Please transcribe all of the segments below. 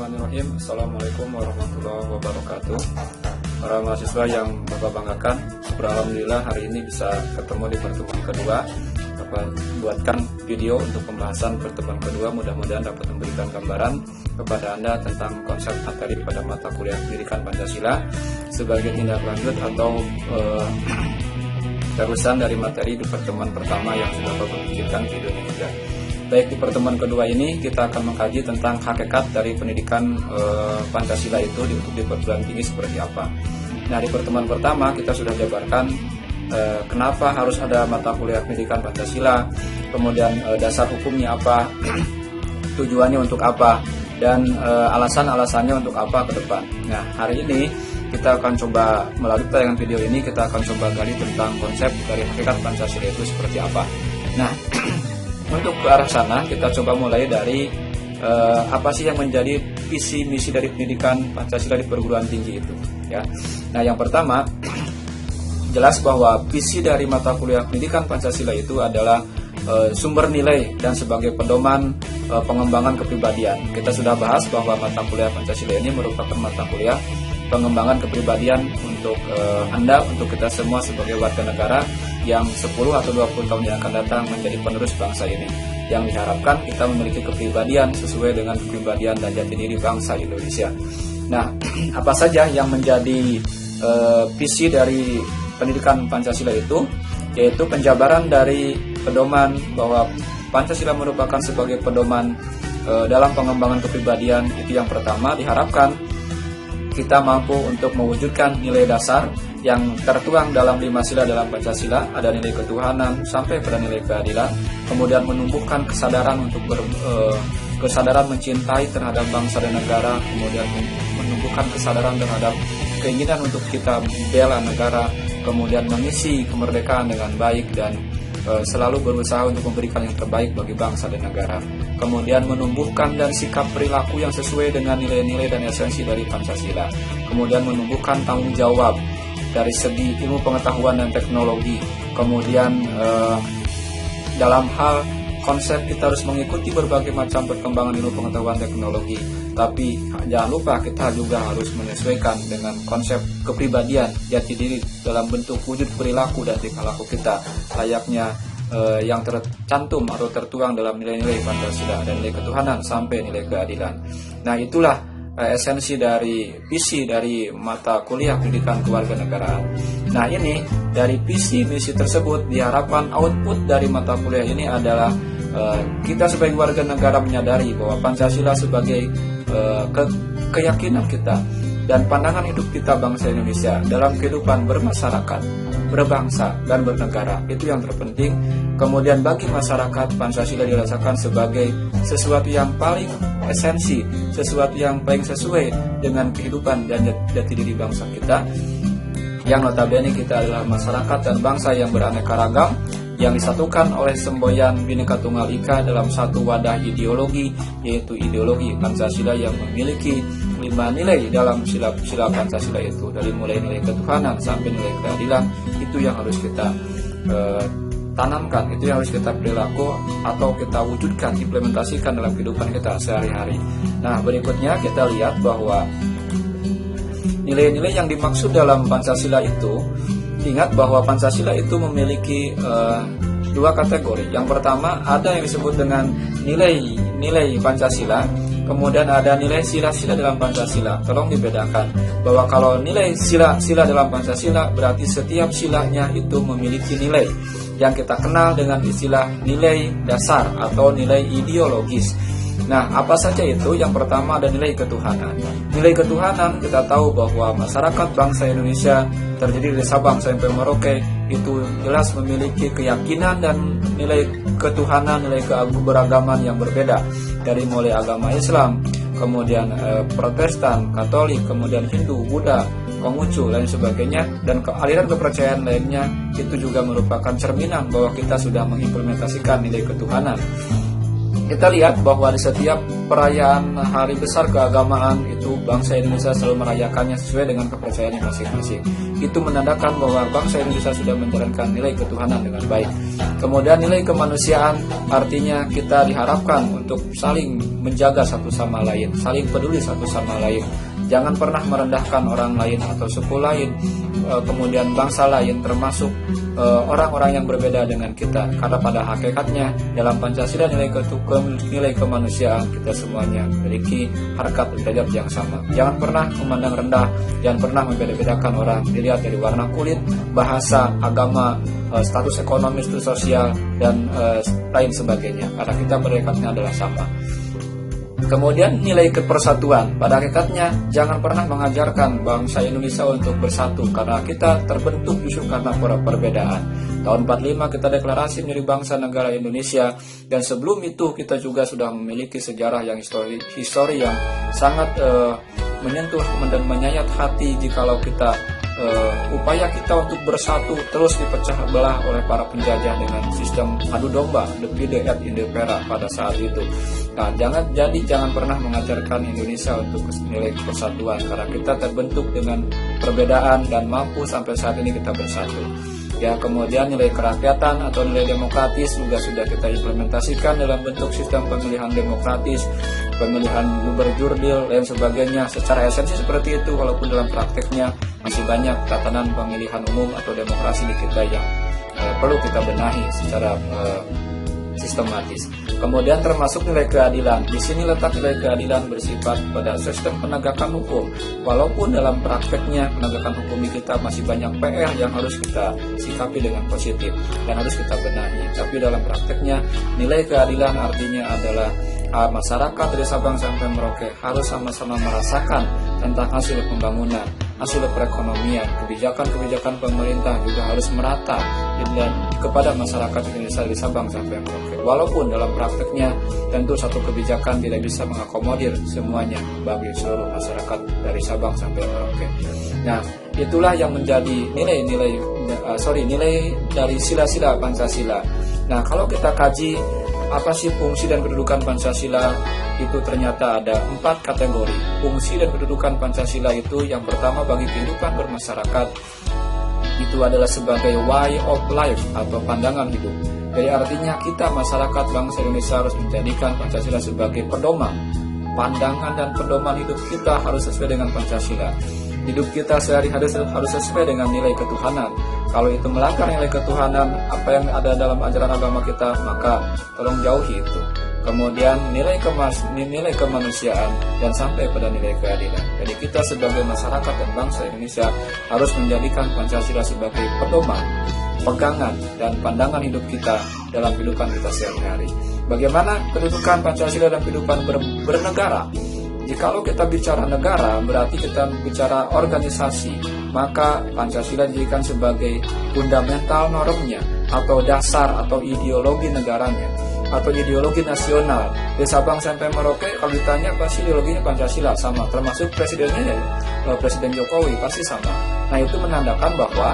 Bismillahirrahmanirrahim. Assalamualaikum warahmatullahi wabarakatuh. Para mahasiswa yang Bapak banggakan, alhamdulillah hari ini bisa ketemu di pertemuan kedua. Bapak buatkan video untuk pembahasan pertemuan kedua, mudah-mudahan dapat memberikan gambaran kepada Anda tentang konsep materi pada mata kuliah Pendidikan Pancasila sebagai tindak lanjut atau terusan dari materi di pertemuan pertama yang sudah Bapak bikinkan videonya juga. Baik, di pertemuan kedua ini kita akan mengkaji tentang hakikat dari pendidikan Pancasila itu untuk di perguruan tinggi seperti apa. Nah, di pertemuan pertama kita sudah jabarkan kenapa harus ada mata kuliah pendidikan Pancasila, kemudian dasar hukumnya apa, tujuannya untuk apa, dan alasan-alasannya untuk apa ke depan. Nah, hari ini kita akan coba melalui tayangan video ini kita akan coba gali tentang konsep dari hakikat Pancasila itu seperti apa. Nah, untuk ke arah sana kita coba mulai dari apa sih yang menjadi visi misi dari pendidikan Pancasila di perguruan tinggi itu, ya. Nah, yang pertama jelas bahwa visi dari mata kuliah pendidikan Pancasila itu adalah sumber nilai dan sebagai pedoman pengembangan kepribadian. Kita sudah bahas bahwa mata kuliah Pancasila ini merupakan mata kuliah pengembangan kepribadian untuk Anda, untuk kita semua sebagai warga negara yang 10 atau 20 tahun yang akan datang menjadi penerus bangsa ini. Yang diharapkan kita memiliki kepribadian sesuai dengan kepribadian dan jati diri bangsa Indonesia. Nah, apa saja yang menjadi visi dari pendidikan Pancasila itu, yaitu penjabaran dari pedoman bahwa Pancasila merupakan sebagai pedoman dalam pengembangan kepribadian. Itu yang pertama, diharapkan kita mampu untuk mewujudkan nilai dasar yang tertuang dalam 5 sila dalam Pancasila, ada nilai ketuhanan sampai pada nilai keadilan, kemudian menumbuhkan kesadaran untuk kesadaran mencintai terhadap bangsa dan negara, kemudian menumbuhkan kesadaran terhadap keinginan untuk kita bela negara, kemudian mengisi kemerdekaan dengan baik dan selalu berusaha untuk memberikan yang terbaik bagi bangsa dan negara. Kemudian menumbuhkan dan sikap perilaku yang sesuai dengan nilai-nilai dan esensi dari Pancasila. Kemudian menumbuhkan tanggung jawab dari segi ilmu pengetahuan dan teknologi. Kemudian dalam hal konsep kita harus mengikuti berbagai macam perkembangan ilmu pengetahuan teknologi. Tapi jangan lupa kita juga harus menyesuaikan dengan konsep kepribadian jati diri dalam bentuk wujud perilaku dan tingkah laku kita layaknya yang tercantum atau tertuang dalam nilai-nilai Pancasila dan nilai ketuhanan sampai nilai keadilan. Nah, itulah esensi dari visi dari mata kuliah pendidikan kewarganegaraan. Nah, ini dari visi misi tersebut diharapkan output dari mata kuliah ini adalah kita sebagai warga negara menyadari bahwa Pancasila sebagai keyakinan kita dan pandangan hidup kita bangsa Indonesia dalam kehidupan bermasyarakat, berbangsa, dan bernegara, itu yang terpenting. Kemudian bagi masyarakat, Pancasila dirasakan sebagai sesuatu yang paling esensi, sesuatu yang paling sesuai dengan kehidupan dan jati diri bangsa kita, yang notabene kita adalah masyarakat dan bangsa yang beraneka ragam, yang disatukan oleh semboyan Bhinneka Tunggal Ika dalam satu wadah ideologi, yaitu ideologi Pancasila yang memiliki 5 nilai dalam sila Pancasila itu, dari mulai nilai ketuhanan sampai nilai keadilan. Itu yang harus kita tanamkan, itu yang harus kita perilaku atau kita wujudkan, implementasikan dalam kehidupan kita sehari-hari. Nah, berikutnya kita lihat bahwa nilai-nilai yang dimaksud dalam Pancasila itu, ingat bahwa Pancasila itu memiliki 2 kategori. Yang pertama ada yang disebut dengan nilai Pancasila, kemudian ada nilai sila-sila dalam Pancasila. Tolong dibedakan bahwa kalau nilai sila dalam Pancasila berarti setiap silanya itu memiliki nilai yang kita kenal dengan istilah nilai dasar atau nilai ideologis. Nah, apa saja itu? Yang pertama ada nilai ketuhanan. Nilai ketuhanan kita tahu bahwa masyarakat bangsa Indonesia terdiri dari Sabang sampai Merauke itu jelas memiliki keyakinan dan nilai ketuhanan, nilai keberagaman yang berbeda, dari mulai agama Islam, kemudian Protestan, Katolik, kemudian Hindu, Buddha, Konghucu, lain sebagainya, dan aliran kepercayaan lainnya. Itu juga merupakan cerminan bahwa kita sudah mengimplementasikan nilai ketuhanan. kita lihat bahwa di setiap perayaan hari besar keagamaan itu bangsa Indonesia selalu merayakannya sesuai dengan kepercayaannya masing-masing. Itu menandakan bahwa bangsa Indonesia sudah menjalankan nilai ketuhanan dengan baik. Kemudian nilai kemanusiaan, artinya kita diharapkan untuk saling menjaga satu sama lain, saling peduli satu sama lain. Jangan pernah merendahkan orang lain atau suku lain, kemudian bangsa lain, termasuk orang-orang yang berbeda dengan kita. Karena pada hakikatnya dalam Pancasila nilai kemanusiaan kita semuanya memiliki harkat derajat yang sama. Jangan pernah memandang rendah, jangan pernah membeda-bedakan orang dilihat dari warna kulit, bahasa, agama, status ekonomi, status sosial, dan lain sebagainya. Karena kita pada hakikatnya adalah sama. Kemudian nilai kepersatuan, pada hakikatnya jangan pernah mengajarkan bangsa Indonesia untuk bersatu, karena kita terbentuk justru karena perbedaan. Tahun 45 kita deklarasi menjadi bangsa negara Indonesia, dan sebelum itu kita juga sudah memiliki sejarah yang histori yang sangat menyentuh dan menyayat hati jikalau kita upaya kita untuk bersatu terus dipecah belah oleh para penjajah dengan sistem adu domba, divide et impera pada saat itu. Nah, jangan pernah mengajarkan Indonesia untuk nilai persatuan, karena kita terbentuk dengan perbedaan dan mampu sampai saat ini kita bersatu. Ya, kemudian nilai kerakyatan atau nilai demokratis juga sudah kita implementasikan dalam bentuk sistem pemilihan demokratis, pemilihan jurdil dan sebagainya. Secara esensi seperti itu, walaupun dalam prakteknya masih banyak tatanan pemilihan umum atau demokrasi di kita yang perlu kita benahi secara sistematis. Kemudian termasuk nilai keadilan. Di sini letak nilai keadilan bersifat pada sistem penegakan hukum. Walaupun dalam prakteknya penegakan hukum di kita masih banyak PR yang harus kita sikapi dengan positif dan harus kita benahi. Tapi dalam prakteknya nilai keadilan artinya adalah masyarakat dari Sabang sampai Merauke harus sama-sama merasakan tentang hasil pembangunan, hasil perekonomian, kebijakan-kebijakan pemerintah juga harus merata dan kepada masyarakat Indonesia dari Sabang sampai Merauke. Walaupun dalam prakteknya tentu satu kebijakan tidak bisa mengakomodir semuanya bagi seluruh masyarakat dari Sabang sampai Merauke. Nah, itulah yang menjadi nilai dari sila-sila Pancasila. Nah, kalau kita kaji apa sih fungsi dan kedudukan Pancasila, itu ternyata ada 4 kategori. Fungsi dan kedudukan Pancasila itu yang pertama bagi kehidupan bermasyarakat, itu adalah sebagai way of life atau pandangan hidup. Jadi artinya kita masyarakat bangsa Indonesia harus menjadikan Pancasila sebagai pedoman. Pandangan dan pedoman hidup kita harus sesuai dengan Pancasila. Hidup kita sehari-hari harus sesuai dengan nilai ketuhanan. Kalau itu melanggar nilai ketuhanan, apa yang ada dalam ajaran agama kita, maka tolong jauhi itu. Kemudian nilai kemanusiaan dan sampai pada nilai keadilan. Jadi kita sebagai masyarakat dan bangsa Indonesia harus menjadikan Pancasila sebagai pedoman, pegangan dan pandangan hidup kita dalam kehidupan kita sehari-hari. Bagaimana kedudukan Pancasila dalam kehidupan bernegara? Jikalau kita bicara negara, berarti kita bicara organisasi, maka Pancasila dijadikan sebagai fundamental normnya, atau dasar atau ideologi negaranya, atau ideologi nasional. Di Sabang sampai Merauke, kalau ditanya pasti ideologinya Pancasila sama, termasuk presidennya Presiden Jokowi pasti sama. Nah, itu menandakan bahwa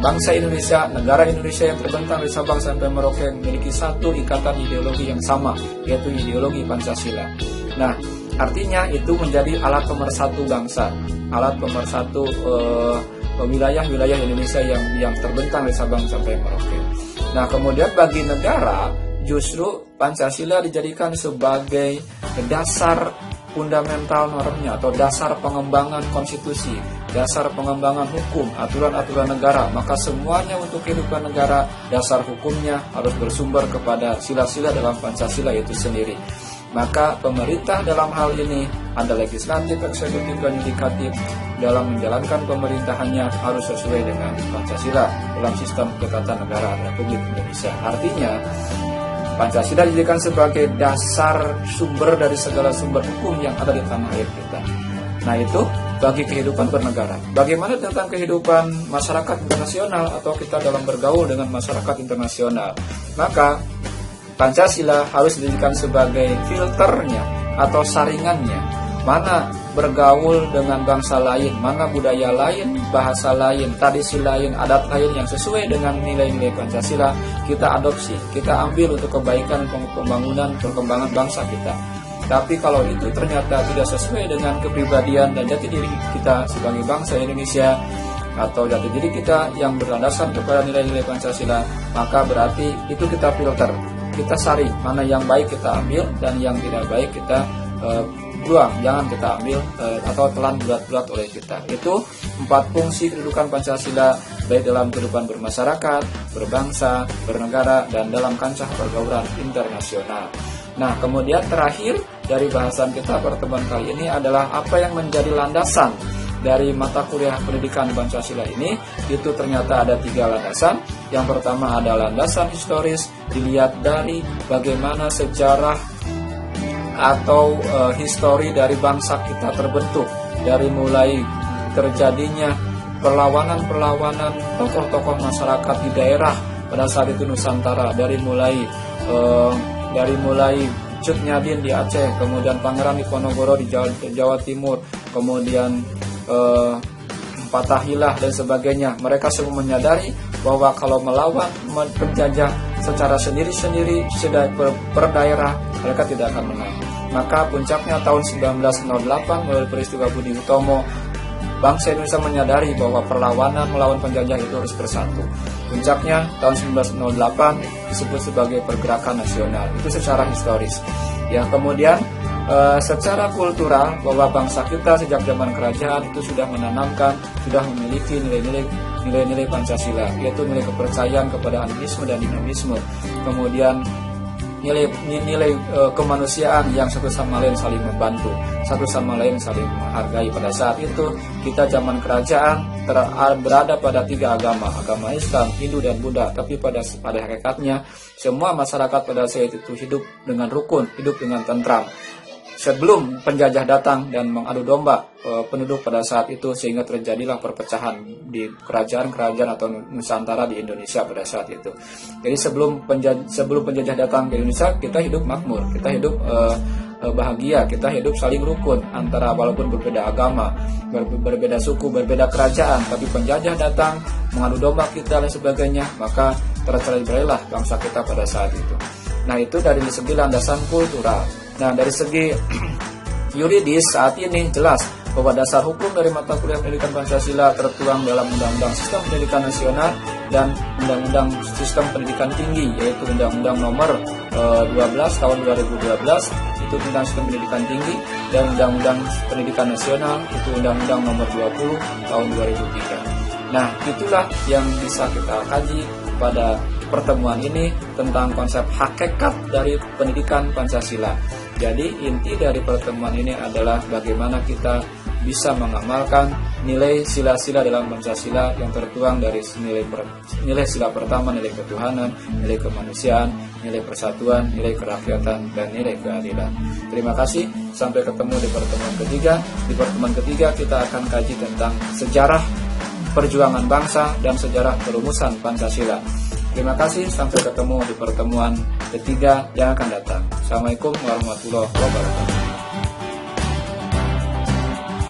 bangsa Indonesia, negara Indonesia yang terbentang di Sabang sampai Merauke memiliki satu ikatan ideologi yang sama, yaitu ideologi Pancasila. Nah, artinya itu menjadi alat pemersatu bangsa, alat pemersatu wilayah-wilayah Indonesia yang terbentang di Sabang sampai Merauke. Nah, kemudian bagi negara, justru Pancasila dijadikan sebagai dasar fundamental normnya atau dasar pengembangan konstitusi, dasar pengembangan hukum, aturan-aturan negara. Maka semuanya untuk kehidupan negara, dasar hukumnya harus bersumber kepada sila-sila dalam Pancasila itu sendiri. Maka pemerintah dalam hal ini, ada legislatif, eksekutif, dan yudikatif, dalam menjalankan pemerintahannya harus sesuai dengan Pancasila dalam sistem ketatanegaraan Republik Indonesia. Artinya, Pancasila dijadikan sebagai dasar sumber dari segala sumber hukum yang ada di tanah air kita. Nah, itu bagi kehidupan bernegara. Bagaimana tentang kehidupan masyarakat internasional atau kita dalam bergaul dengan masyarakat internasional? Maka Pancasila harus dijadikan sebagai filternya atau saringannya. Mana bergaul dengan bangsa lain, mana budaya lain, bahasa lain, tradisi lain, adat lain yang sesuai dengan nilai-nilai Pancasila, kita adopsi, kita ambil untuk kebaikan pembangunan perkembangan bangsa kita. Tapi kalau itu ternyata tidak sesuai dengan kepribadian dan jati diri kita sebagai bangsa Indonesia, atau jati diri kita yang berlandaskan kepada nilai-nilai Pancasila, maka berarti itu kita filter, kita saring mana yang baik kita ambil dan yang tidak baik kita buang, jangan kita ambil atau telan bulat-bulat oleh kita. Itu 4 fungsi kedudukan Pancasila baik dalam kehidupan bermasyarakat, berbangsa, bernegara, dan dalam kancah pergaulan internasional. Nah, kemudian terakhir dari bahasan kita pertemuan kali ini adalah apa yang menjadi landasan dari mata kuliah pendidikan Pancasila ini. Itu ternyata ada 3 landasan. Yang pertama ada landasan historis, dilihat dari bagaimana sejarah atau histori dari bangsa kita terbentuk, dari mulai terjadinya perlawanan-perlawanan tokoh-tokoh masyarakat di daerah pada saat itu Nusantara, dari mulai Cut Nyadin di Aceh, kemudian Pangeran Diponegoro di Jawa Timur, kemudian Fathahilah dan sebagainya. Mereka semua menyadari bahwa kalau melawan penjajah secara sendiri-sendiri per daerah, mereka tidak akan menang. Maka puncaknya tahun 1908 melalui peristiwa Budi Utomo, bangsa Indonesia menyadari bahwa perlawanan melawan penjajah itu harus bersatu. Puncaknya tahun 1908 disebut sebagai pergerakan nasional. Itu secara historis. Ya, kemudian secara kultural bahwa bangsa kita sejak zaman kerajaan itu sudah menanamkan, sudah memiliki nilai-nilai Pancasila, yaitu nilai kepercayaan kepada animisme dan dinamisme. Kemudian nilai kemanusiaan yang satu sama lain saling membantu, satu sama lain saling menghargai. Pada saat itu kita zaman kerajaan berada pada 3 agama Islam, Hindu dan Buddha. Tapi pada hakikatnya semua masyarakat pada saat itu hidup dengan rukun, hidup dengan tentram, sebelum penjajah datang dan mengadu domba penduduk pada saat itu, sehingga terjadilah perpecahan di kerajaan-kerajaan atau Nusantara di Indonesia pada saat itu. Jadi sebelum penjajah datang ke Indonesia, kita hidup makmur, kita hidup bahagia, kita hidup saling rukun antara walaupun berbeda agama, berbeda suku, berbeda kerajaan. Tapi penjajah datang mengadu domba kita dan sebagainya, maka tercerai-berailah bangsa kita pada saat itu. Nah, itu dari segi landasan kultural. Nah, dari segi yuridis saat ini jelas bahwa dasar hukum dari mata kuliah pendidikan Pancasila tertuang dalam Undang-Undang Sistem Pendidikan Nasional dan Undang-Undang Sistem Pendidikan Tinggi, yaitu Undang-Undang Nomor 12 Tahun 2012 itu tentang Sistem Pendidikan Tinggi, dan Undang-Undang Pendidikan Nasional itu Undang-Undang Nomor 20 Tahun 2003. Nah, itulah yang bisa kita kaji pada pertemuan ini tentang konsep hakikat dari pendidikan Pancasila. Jadi inti dari pertemuan ini adalah bagaimana kita bisa mengamalkan nilai sila-sila dalam Pancasila yang tertuang dari nilai sila pertama, nilai ketuhanan, nilai kemanusiaan, nilai persatuan, nilai kerakyatan, dan nilai keadilan. Terima kasih, sampai ketemu di pertemuan ketiga. Di pertemuan ketiga kita akan kaji tentang sejarah perjuangan bangsa dan sejarah perumusan Pancasila. Terima kasih, sampai ketemu di pertemuan ketiga yang akan datang. Assalamualaikum warahmatullahi wabarakatuh.